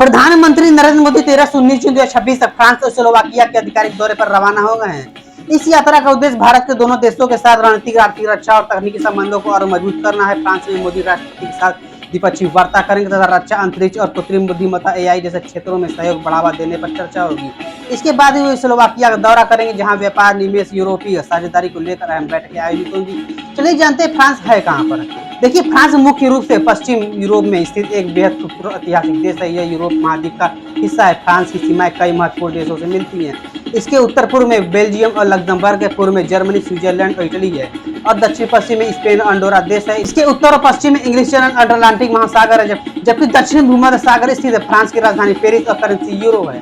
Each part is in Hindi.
प्रधानमंत्री नरेंद्र मोदी 13 से 19 जून 2026 तक फ्रांस और स्लोवाकिया के आधिकारिक दौरे पर रवाना हो गए हैं। इस यात्रा का उद्देश्य भारत के दोनों देशों के साथ रणनीतिक, आर्थिक, रक्षा और तकनीकी संबंधों को और मजबूत करना है। फ्रांस में मोदी राष्ट्रपति के साथ द्विपक्षीय वार्ता करेंगे तथा रक्षा, अंतरिक्ष और कृत्रिम बुद्धिमत्ता (एआई) जैसे क्षेत्रों में सहयोग बढ़ावा देने पर चर्चा होगी। इसके बाद वे स्लोवाकिया का दौरा करेंगे, जहां व्यापार, निवेश, यूरोपीय साझेदारी को लेकर अहम बैठकें आयोजित होंगी। चलिए जानते हैं फ्रांस है कहाँ पर। देखिए, फ्रांस मुख्य रूप से पश्चिम यूरोप में स्थित एक बेहद खूबसूरत ऐतिहासिक देश है। यह यूरोप महाद्वीप का हिस्सा है। फ्रांस की सीमाएं कई महत्वपूर्ण देशों से मिलती हैं। इसके उत्तर पूर्व में बेल्जियम और लग्जमबर्ग है, पूर्व में जर्मनी, स्विट्जरलैंड और इटली है, और दक्षिण पश्चिम में स्पेन और अंडोरा देश है। इसके उत्तर और पश्चिम में इंग्लिश चैनल, अटलांटिक महासागर है, जबकि दक्षिण भूमध्य सागर स्थित है। फ्रांस की राजधानी पेरिस और करेंसी यूरो है।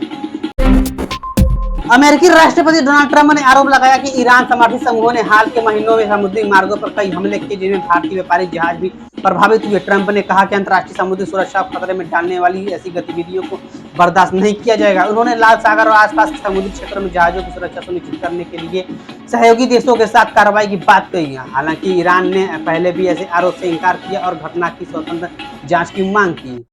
अमेरिकी राष्ट्रपति डोनाल्ड ट्रंप ने आरोप लगाया कि ईरान समर्थित समूहों ने हाल के महीनों में समुद्री मार्गों पर कई हमले किए, जिनमें भारतीय व्यापारिक जहाज भी प्रभावित हुए। ट्रंप ने कहा कि अंतर्राष्ट्रीय समुद्री सुरक्षा को खतरे में डालने वाली ऐसी गतिविधियों को बर्दाश्त नहीं किया जाएगा। उन्होंने लाल सागर और आसपास के समुद्री क्षेत्रों में जहाजों की सुरक्षा सुनिश्चित करने के लिए सहयोगी देशों के साथ कार्रवाई की बात कही। हालांकि ईरान ने पहले भी ऐसे आरोप से इनकार किया और घटना की स्वतंत्र जाँच की मांग की।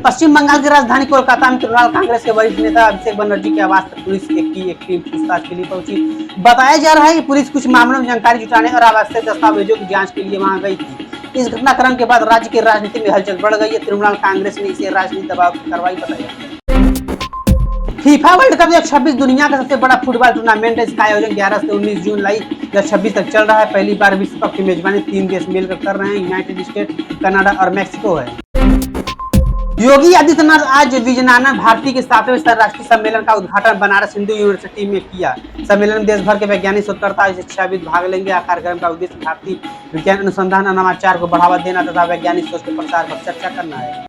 पश्चिम बंगाल की राजधानी कोलकाता में तृणमूल कांग्रेस के वरिष्ठ नेता अभिषेक बनर्जी के आवास पर पुलिस की एक टीम पूछताछ के लिए पहुंची। बताया जा रहा है कि पुलिस कुछ मामलों में जानकारी जुटाने और आवश्यक दस्तावेजों की जांच के लिए वहां गई थी। इस घटनाक्रम के बाद राज्य की राजनीति में हलचल बढ़ गई है। तृणमूल कांग्रेस ने इसे राजनीतिक दबाव की कार्रवाई बताया। फीफा वर्ल्ड कप 2026 दुनिया का सबसे बड़ा फुटबॉल टूर्नामेंट है। इसका आयोजन 11 से 19 जुलाई 2026 तक चल रहा है। पहली बार विश्व कप की मेजबानी 3 देश मिलकर कर रहे हैं, यूनाइटेड स्टेट, कनाडा और मैक्सिको है। योगी आदित्यनाथ आज विजयनगर भारती के 7वें राष्ट्रीय सम्मेलन का उद्घाटन बनारस हिंदू यूनिवर्सिटी में किया। सम्मेलन में देश भर के वैज्ञानिक, शोधकर्ता और शिक्षाविद भाग लेंगे। कार्यक्रम का उद्देश्य भारतीय विज्ञान अनुसंधान और नवाचार को बढ़ावा देना तथा वैज्ञानिक सोच के प्रसार पर चर्चा करना है।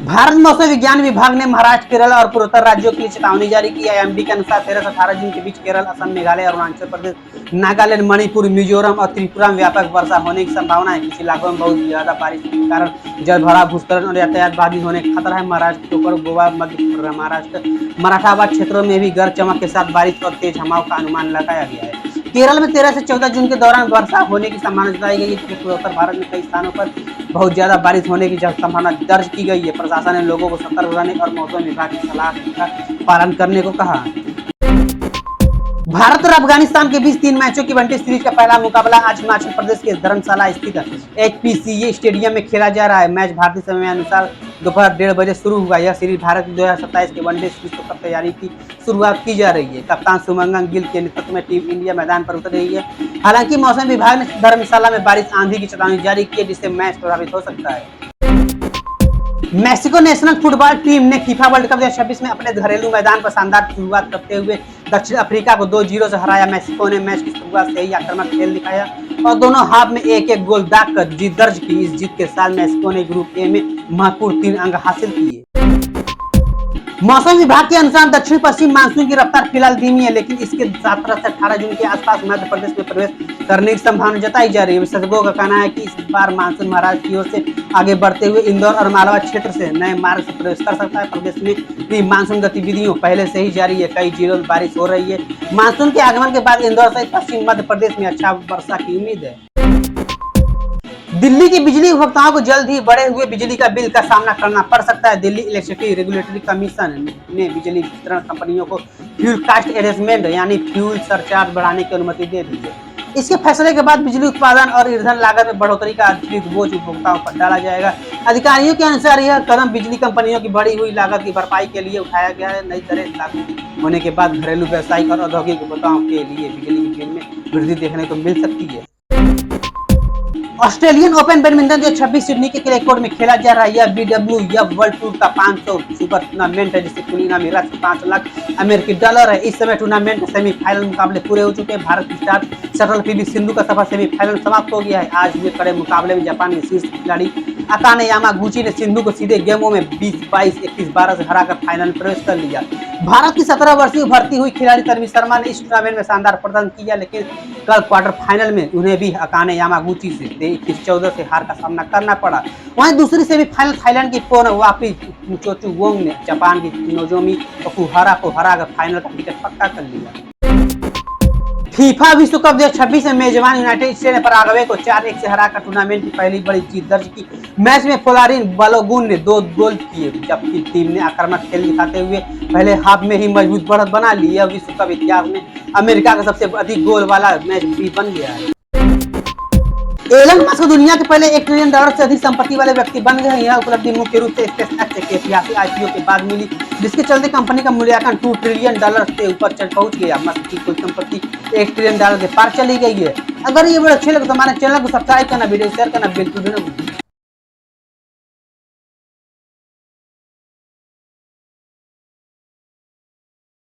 भारत मौसम विज्ञान विभाग ने महाराष्ट्र, केरल और पूर्वोत्तर राज्यों के लिए चेतावनी जारी की है। आईएमडी के अनुसार 13 से 18 जून के बीच केरल, असम, मेघालय, अरुणाचल प्रदेश, नागालैंड, मणिपुर, मिजोरम और त्रिपुरा में व्यापक वर्षा होने की संभावना है। कुछ इलाकों में बहुत ज्यादा बारिश के कारण जलभराव, भूस्खलन और यातायात बाधित होने का खतरा है। महाराष्ट्र के ऊपर गोवा, मध्य महाराष्ट्र, मराठावाद क्षेत्रों में भी गरज चमक के साथ बारिश और तेज हवाओं का अनुमान लगाया गया है। केरल में 13 से 14 जून के दौरान वर्षा होने की संभावना जताई गई है, जबकि पूर्वोत्तर भारत में कई स्थानों पर बहुत ज्यादा बारिश होने की संभावना दर्ज की गई है। प्रशासन ने लोगों को सतर्क रहने और मौसम विभाग की सलाह का पालन करने को कहा। भारत और अफगानिस्तान के बीच 3 मैचों की वनडे सीरीज का पहला मुकाबला आज हिमाचल प्रदेश के धर्मशाला स्थित HPCA स्टेडियम में खेला जा रहा है। मैच भारतीय समय अनुसार दोपहर 1:30 बजे शुरू हुआ। यह सीरीज भारत की 2027 के वनडे सीरीज को तैयारी की शुरुआत की जा रही है। कप्तान शुभमन गिल के नेतृत्व में टीम इंडिया मैदान पर उतर रही है। हालांकि मौसम विभाग ने धर्मशाला में बारिश, आंधी की चेतावनी जारी की है, जिससे मैच प्रभावित हो सकता है। मैक्सिको नेशनल फुटबॉल टीम ने फीफा वर्ल्ड कप 2026 में अपने घरेलू मैदान पर शानदार शुरुआत करते हुए दक्षिण अफ्रीका को 2-0 से हराया। मैक्सिको ने मैच की शुरुआत से ही आक्रामक खेल दिखाया और दोनों हाफ में एक-एक गोल दागकर जीत दर्ज की। इस जीत के साथ मैक्सिको ने ग्रुप ए में महत्वपूर्ण 3 अंक हासिल किए। मौसम विभाग के अनुसार दक्षिण पश्चिम मानसून की रफ्तार फिलहाल धीमी है, लेकिन इसके 17 से 18 जून के आसपास मध्य प्रदेश में प्रवेश करने की संभावना जताई जा रही है। विशेषज्ञों का कहना है कि इस बार मानसून महाराष्ट्र की ओर से आगे बढ़ते हुए इंदौर और मालवा क्षेत्र से नए मार्ग से प्रवेश कर सकता है। प्रदेश में भी मानसून गतिविधियों पहले से ही जारी है। कई जिलों में बारिश हो रही है। मानसून के आगमन के बाद इंदौर सहित पश्चिम मध्य प्रदेश में अच्छा वर्षा की उम्मीद है। दिल्ली की बिजली उपभोक्ताओं को जल्द ही बढ़े हुए बिजली का बिल का सामना करना पड़ सकता है। दिल्ली इलेक्ट्रिसिटी रेगुलेटरी कमीशन ने बिजली वितरण कंपनियों को फ्यूल कास्ट एडजस्टमेंट यानी फ्यूल सरचार्ज बढ़ाने की अनुमति दे दी है। इसके फैसले के बाद बिजली उत्पादन और ईंधन लागत में बढ़ोतरी का अतिरिक्त बोझ उपभोक्ताओं पर डाला जाएगा। अधिकारियों के अनुसार यह कदम बिजली कंपनियों की बढ़ी हुई लागत की भरपाई के लिए उठाया गया है। नई दरें लागू होने के बाद घरेलू, व्यावसायिक और औद्योगिक उपभोक्ताओं के लिए बिजली के बिल में वृद्धि देखने को मिल सकती है। ऑस्ट्रेलियन ओपन बैडमिंटन 2026 सिडनी के क्ले कोर्ट में खेला जा रहा है। यह BWF वर्ल्ड टूर का 500 सुपर टूर्नामेंट है, जिससे कुल इनामी राशि $5 लाख अमेरिकी डॉलर है। इस समय टूर्नामेंट के सेमीफाइनल मुकाबले पूरे हो चुके हैं। भारत की स्टार शटल PV सिंधु का सफर सेमीफाइनल समाप्त हो गया है। आज हुए कड़े मुकाबले में जापान के शीर्ष खिलाड़ी अकाने यामागुची ने सिंधु को सीधे गेमों में 20-22, 21-12 से हराकर फाइनल में प्रवेश कर लिया। भारत की 17 वर्षीय भर्ती हुई खिलाड़ी तन्वी शर्मा ने इस टूर्नामेंट में शानदार प्रदर्शन किया, लेकिन कल क्वार्टर फाइनल में उन्हें भी अकाने यामागुची से 21-14 से हार का सामना करना पड़ा। वहीं दूसरी सेमीफाइनल थाईलैंड की पोर्नवापी चोचू वोंग ने जापान की नोजोमी ओकुहारा को हराकर फाइनल का टिकट पक्का कर लिया। फीफा विश्व कप 2026 में मेजबान यूनाइटेड स्टेट्स ने पराग्वे को 4-1 से हराकर टूर्नामेंट की पहली बड़ी जीत दर्ज की। मैच में फ्लोरिन बालोगुन ने 2 गोल किए, जबकि टीम ने आक्रामक खेल दिखाते हुए पहले हाफ में ही मजबूत बढ़त बना ली। यह विश्व कप इतिहास में अमेरिका का सबसे अधिक गोल वाला मैच भी बन गया है। एलन मस्क दुनिया के पहले $1 ट्रिलियन से अधिक संपत्ति वाले व्यक्ति बन गए। यह उपलब्धि मुख्य रूप से स्पेसएक्स के ऐतिहासिक आईपीओ के बाद मिली, जिसके चलते कंपनी का मूल्यांकन $2 ट्रिलियन से ऊपर पहुंच गया। मस्क की कुल संपत्ति $1 ट्रिलियन के पार चली गई है। अगर ये वीडियो अच्छी लगे तो हमारे चैनल को सब्सक्राइब करना, वीडियो शेयर करना बिल्कुल भी ना भूलें।